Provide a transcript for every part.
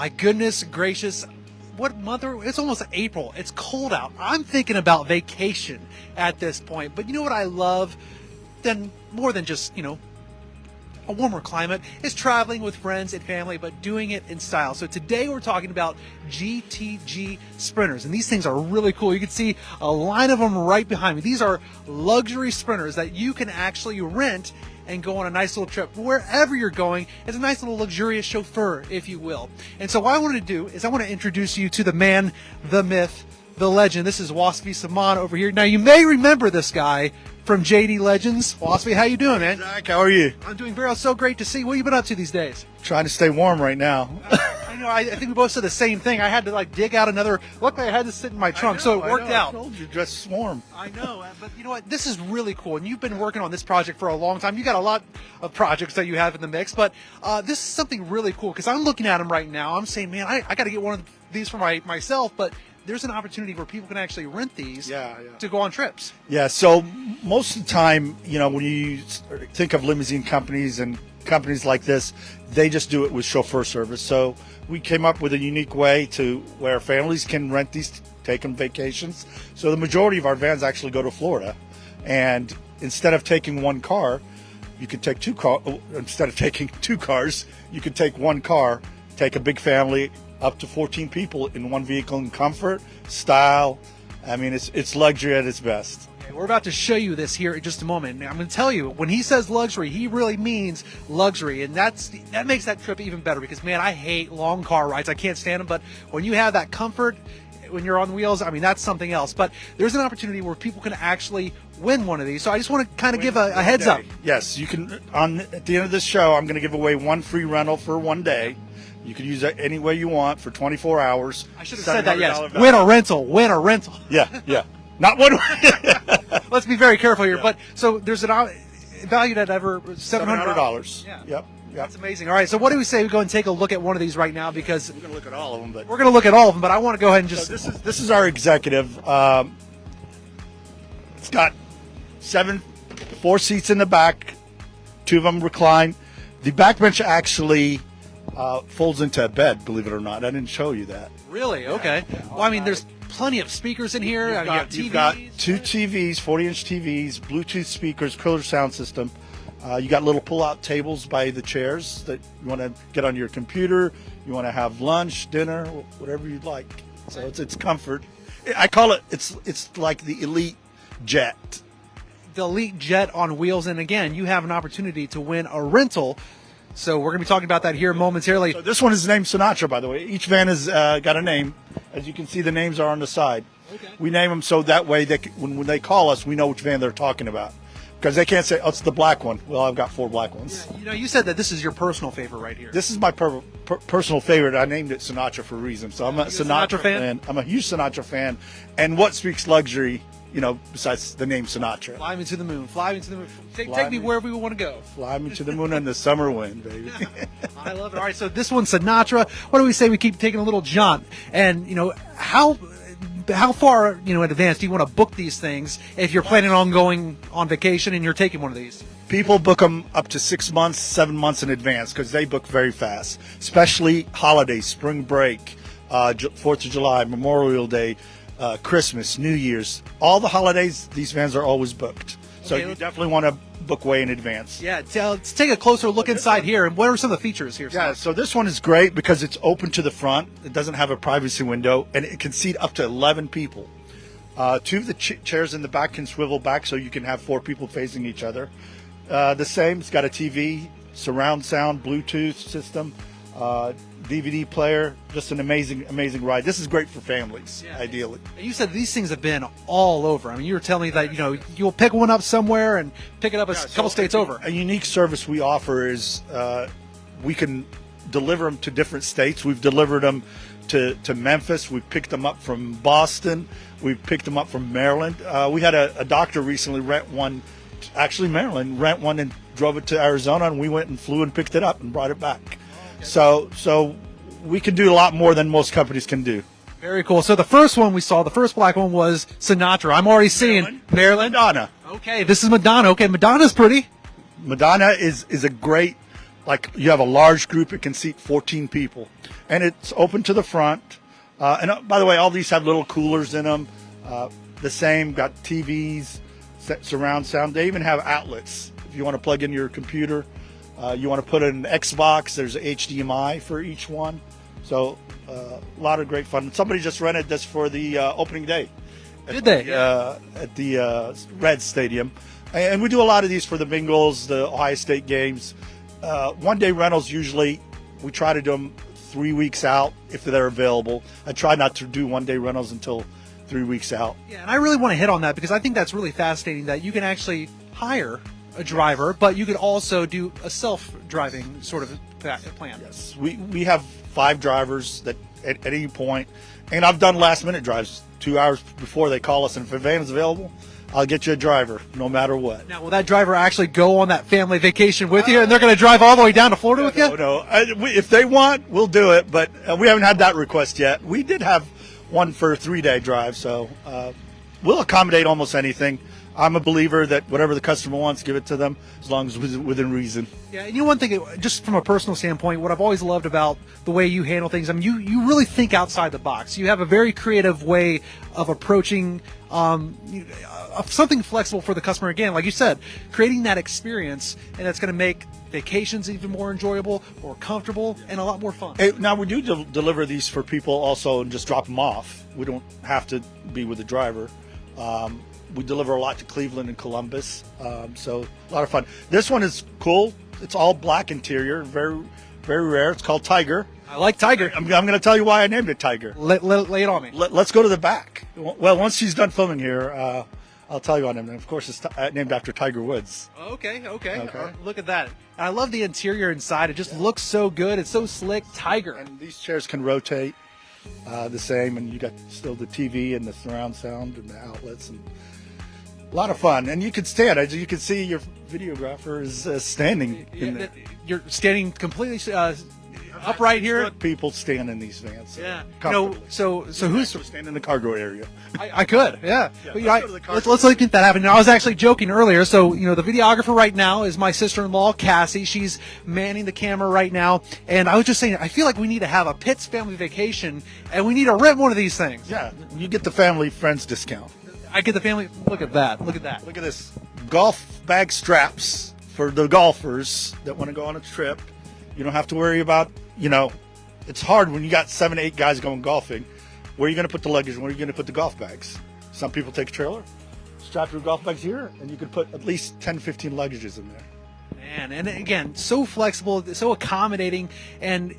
My goodness gracious. What month? It's almost April. It's cold out. I'm thinking about vacation at this point. But you know what I love? Then more than just, a warmer climate is traveling with friends and family, but doing it in style. So today we're talking about GTG Sprinters, and these things are really cool. You can see a line of them right behind me. These are luxury sprinters that you can actually rent and go on a nice little trip wherever you're going. It's a nice little luxurious chauffeur, if you will. And so what I want to do is I want to introduce you to the man, the myth, the legend. This is Wasfi Saman over here. Now you may remember this guy from JD Legends. Wasfi, how you doing, man? Zach, how are you? I'm doing very well. So great to see. What have you been up to these days? Trying to stay warm right now. I know. I think we both said the same thing. I had to dig out another. Luckily, I had to sit in my trunk, so it worked out. I told you, just warm. I know, but you know what? This is really cool, and you've been working on this project for a long time. You got a lot of projects that you have in the mix, but this is something really cool because I'm looking at them right now. I'm saying, man, I got to get one of these for myself, but there's an opportunity where people can actually rent these to go on trips. Yeah, so most of the time, when you think of limousine companies and companies like this, they just do it with chauffeur service. So we came up with a unique way to where families can rent these, take them vacations. So the majority of our vans actually go to Florida. And instead of taking one car, you could take instead of taking two cars, you could take one car, take a big family, up to 14 people in one vehicle in comfort, style. I mean, it's luxury at its best. Okay, we're about to show you this here in just a moment. I'm going to tell you, when he says luxury, he really means luxury, and that makes that trip even better because, man, I hate long car rides. I can't stand them, but when you have that comfort when you're on wheels, I mean, that's something else. But there's an opportunity where people can actually win one of these. So I just want to kind of give a heads up. Yes, you can. At the end of this show, I'm going to give away one free rental for one day. You can use it any way you want for 24 hours. I should have said that, yes. Win a rental. Yeah. Not one. Let's be very careful here. Yeah. But so there's an valued at over $700. Yeah. Yep. That's amazing. All right, so what do we say we go and take a look at one of these right now, because we're going to look at all of them. We're going to look at all of them, but I want to go ahead and just. So this is our executive. It's got 4 seats in the back, 2 of them recline. The back bench actually folds into a bed, believe it or not. I didn't show you that. Really? Okay. Yeah. Well, I mean, there's plenty of speakers in here. You've got 2 TVs, 40-inch TVs, Bluetooth speakers, killer sound system. You got little pull-out tables by the chairs that you want to get on your computer. You want to have lunch, dinner, whatever you'd like. So it's comfort. I call it, it's like the elite jet. The elite jet on wheels. And again, you have an opportunity to win a rental. So we're going to be talking about that here momentarily. So this one is named Sinatra, by the way. Each van has got a name. As you can see, the names are on the side. Okay. We name them so that way when they call us, we know which van they're talking about. Because they can't say, oh, it's the black one. Well, I've got 4 black ones. Yeah, you said that this is your personal favorite right here. This is my personal favorite. I named it Sinatra for a reason. So I'm a Sinatra fan. I'm a huge Sinatra fan. And what speaks luxury, besides the name Sinatra? Fly me to the moon. Fly me to the moon. Take me wherever we want to go. Fly me to the moon in the summer wind, baby. I love it. All right, so this one's Sinatra. What do we say we keep taking a little jaunt? And, how far, in advance do you want to book these things if you're planning on going on vacation and you're taking one of these? People book them up to 6 months, 7 months in advance because they book very fast, especially holidays, spring break, 4th of July, Memorial Day, Christmas, New Year's. All the holidays, these vans are always booked. So you definitely want to book way in advance. Yeah, let's take a closer look inside here. And what are some of the features here? Yeah, so this one is great because it's open to the front. It doesn't have a privacy window, and it can seat up to 11 people. 2 of the chairs in the back can swivel back so you can have 4 people facing each other. The same, it's got a TV, surround sound, Bluetooth system, DVD player. Just an amazing ride. This is great for families, ideally. And you said these things have been all over. I mean, you were telling me that you'll pick one up somewhere and pick it up a couple states over. A unique service we offer is we can deliver them to different states. We've delivered them to Memphis. We picked them up from Boston. We picked them up from Maryland. We had a doctor recently rent one, actually Maryland, rent one and drove it to Arizona, and we went and flew and picked it up and brought it back. So we can do a lot more than most companies can do. Very cool. So the first one we saw, the first black one was Sinatra. I'm already seeing Maryland. Madonna. Okay, this is Madonna. Okay, Madonna's pretty. Madonna is a great like you have a large group, it can seat 14 people, and it's open to the front. By the way, all these have little coolers in them. The same, got TVs, surround sound. They even have outlets if you want to plug in your computer. You want to put in an Xbox, there's a HDMI for each one. So a lot of great fun. Somebody just rented this for the opening day. Did they? At the Reds Stadium. And we do a lot of these for the Bengals, the Ohio State games. One-day rentals, usually we try to do them 3 weeks out if they're available. I try not to do one-day rentals until 3 weeks out. Yeah, and I really want to hit on that because I think that's really fascinating that you can actually hire a driver, but you could also do a self-driving sort of plan. Yes, we have 5 drivers that at any point, and I've done last-minute drives 2 hours before they call us, and if a van is available, I'll get you a driver no matter what. Now, will that driver actually go on that family vacation with you, and they're going to drive all the way down to Florida with you? No. If they want, we'll do it, but we haven't had that request yet. We did have one for a 3-day drive, so we'll accommodate almost anything. I'm a believer that whatever the customer wants, give it to them as long as within reason. Yeah, and one thing, just from a personal standpoint, what I've always loved about the way you handle things, I mean, you really think outside the box. You have a very creative way of approaching something flexible for the customer. Again, like you said, creating that experience, and that's going to make vacations even more enjoyable, more comfortable, and a lot more fun. Hey, now, we do deliver these for people also and just drop them off. We don't have to be with the driver. We deliver a lot to Cleveland and Columbus, so a lot of fun. This one is cool. It's all black interior, very, very rare. It's called Tiger. I like Tiger. I'm going to tell you why I named it Tiger. Lay it on me. Let's go to the back. Well, once she's done filming here, I'll tell you on him. And of course, it's named after Tiger Woods. Okay. Look at that. I love the interior inside. It just looks so good. It's so slick. Tiger. And these chairs can rotate the same, and you got still the TV and the surround sound and the outlets, and a lot of fun. And you can stand. As you can see, your videographer is standing in there. You're standing completely upright here. People stand in these vans. Yeah. So who's stand in the cargo area? I could. Yeah. But, let's let's look at that happening. I was actually joking earlier. So the videographer right now is my sister-in-law Cassie. She's manning the camera right now, and I was just saying, I feel like we need to have a Pitts family vacation, and we need to rent one of these things. Yeah. You get the family friends discount. I get the family. Look at that. Look at that. Look at this. Golf bag straps for the golfers that want to go on a trip. You don't have to worry about, it's hard when you got 7, 8 guys going golfing. Where are you going to put the luggage? Where are you going to put the golf bags? Some people take a trailer, strap your golf bags here, and you could put at least 10, 15 luggages in there. Man, and again, so flexible, so accommodating, and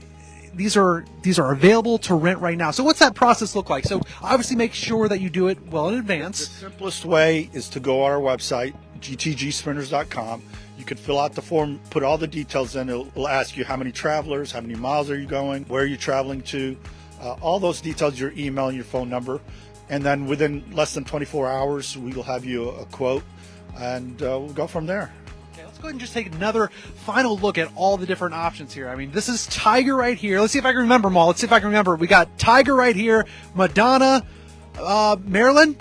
these are available to rent right now. So what's that process look like? So obviously make sure that you do it well in advance. The simplest way is to go on our website, gtgsprinters.com. You can fill out the form, put all the details in. It'll ask you how many travelers, how many miles are you going, where are you traveling to, all those details, your email and your phone number. And then within less than 24 hours, we will have you a quote, and we'll go from there. Okay, let's go ahead and just take another final look at all the different options here. I mean, this is Tiger right here. Let's see if I can remember them all. Let's see if I can remember. We got Tiger right here, Madonna, Maryland,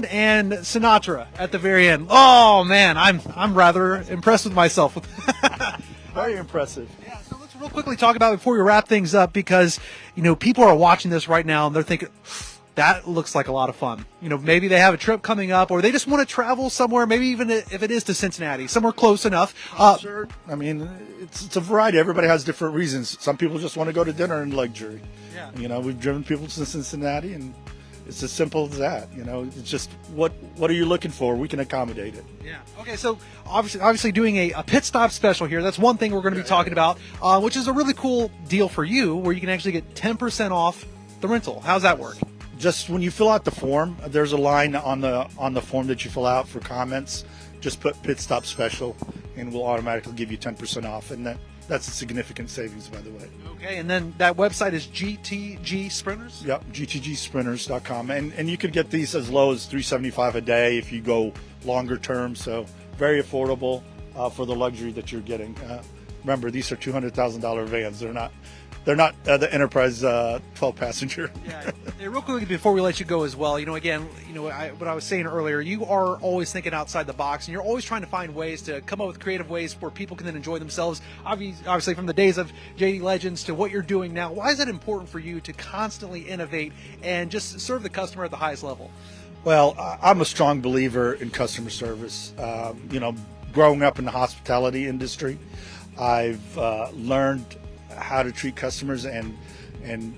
and Sinatra at the very end. Oh man, I'm rather impressed with myself. Very impressive. Yeah, so let's real quickly talk about it before we wrap things up, because people are watching this right now and they're thinking, that looks like a lot of fun. Maybe they have a trip coming up, or they just want to travel somewhere, maybe even if it is to Cincinnati, somewhere close enough. Sure. I mean, it's a variety. Everybody has different reasons. Some people just want to go to dinner in luxury. Yeah. We've driven people to Cincinnati, and it's as simple as that. It's just what are you looking for? We can accommodate it. Yeah. Okay. So obviously doing a pit stop special here. That's one thing we're going to be talking about, which is a really cool deal for you, where you can actually get 10% off the rental. How's that work? Just when you fill out the form, there's a line on the form that you fill out for comments. Just put pit stop special, and we'll automatically give you 10% off, and that's a significant savings, by the way. Okay, and then that website is GTG Sprinters? Yep, gtgsprinters.com. And you could get these as low as $375 a day if you go longer term, so very affordable for the luxury that you're getting. Remember, these are $200,000 vans. They're not the Enterprise 12-passenger. Yeah. Hey, real quickly before we let you go as well, again, what I was saying earlier, you are always thinking outside the box, and you're always trying to find ways to come up with creative ways where people can then enjoy themselves. Obviously, from the days of JD Legends to what you're doing now, why is that important for you to constantly innovate and just serve the customer at the highest level? Well, I'm a strong believer in customer service. Growing up in the hospitality industry, I've learned how to treat customers and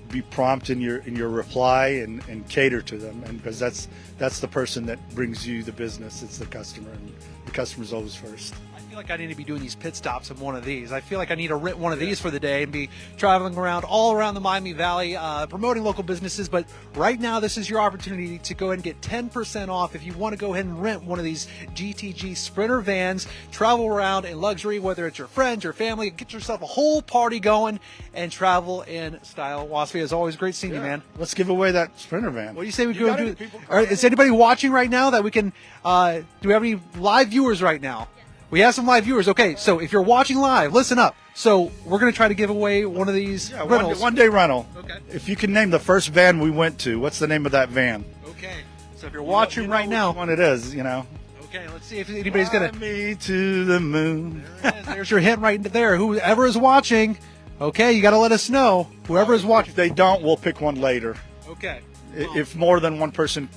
be prompt in your reply and cater to them, and because that's the person that brings you the business. It's the customer, and the customer's always first. I feel like I need to be doing these pit stops in one of these. I feel like I need to rent one of these for the day and be traveling around all around the Miami Valley, promoting local businesses. But right now, this is your opportunity to go ahead and get 10% off if you want to go ahead and rent one of these GTG Sprinter vans, travel around in luxury, whether it's your friends, your family, get yourself a whole party going and travel in style. Wasfi, it's always great seeing you, man. Let's give away that Sprinter van. What do you say we go do? Is anybody watching right now that we can? Do we have any live viewers right now? We have some live viewers. Okay, so if you're watching live, listen up. So we're going to try to give away one of these rentals. One day rental. Okay. If you can name the first van we went to, what's the name of that van? Okay. So if you're watching right now, which one it is, Okay, let's see if anybody's going to. Fly me to the moon. There it is. There's your hint right there. Whoever is watching, okay, you got to let us know. Whoever is watching. If they don't, we'll pick one later. Okay. If more than one person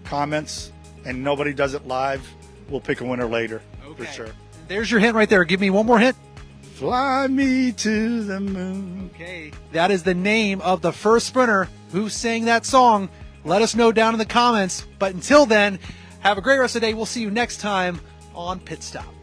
comments and nobody does it live, we'll pick a winner later. Okay. For sure. There's your hint right there. Give me one more hint. Fly me to the moon. Okay. That is the name of the first sprinter who sang that song. Let us know down in the comments. But until then, have a great rest of the day. We'll see you next time on Pit Stop.